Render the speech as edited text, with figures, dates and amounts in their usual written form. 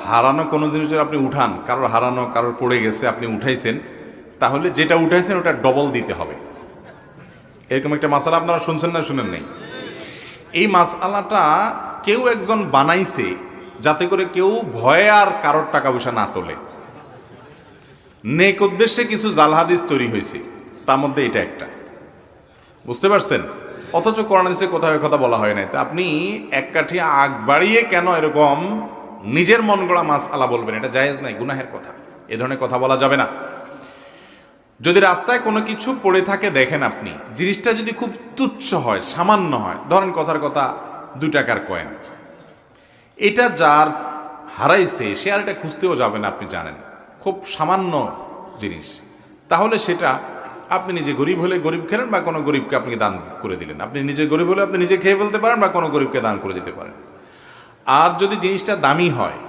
হারানো কোনো জিনিসের আপনি উঠান, কারোর হারানো, কারোর পড়ে গেছে, আপনি উঠাইছেন, তাহলে যেটা উঠাইছেন ওটা ডবল দিতে হবে। এরকম একটা মাসালা আপনারা শুনছেন না শুনেন নেই? এই মাসালাটা কেউ একজন বানাইছে যাতে করে কেউ ভয়ে আর কারোর টাকা পয়সা না তোলে। নেক উদ্দেশ্যে কিছু জাল হাদিস তৈরি হয়েছে, তার মধ্যে এটা একটা, বুঝতে পারছেন? অথচ কোরআন হাদিসে কোথাও কথা বলা হয় নাই। তা আপনি এক কাঠি আগ বাড়িয়ে কেন এরকম নিজের মন গড়া মাসআলা বলবেন? এটা জায়েজ নাই, গুনাহের কথা। এ ধরনের কথা বলা যাবে না। যদি রাস্তায় কোনো কিছু পড়ে থাকে দেখেন আপনি, জিনিসটা যদি খুব তুচ্ছ হয়, সামান্য হয়, ধরেন কথার কথা 2 টাকার কয়েন, এটা যার হারাইছে সে আর এটা খুঁজতেও যাবে না, আপনি জানেন খুব সামান্য জিনিস, তাহলে সেটা আপনি নিজে গরিব হলে গরিব খেলেন বা কোনো গরিবকে আপনি দান করে দিলেন। আপনি নিজে গরিব হলে আপনি নিজে খেয়ে ফেলতে পারেন বা কোনো গরিবকে দান করে দিতে পারেন। আর যদি জিনিসটা দামি হয়,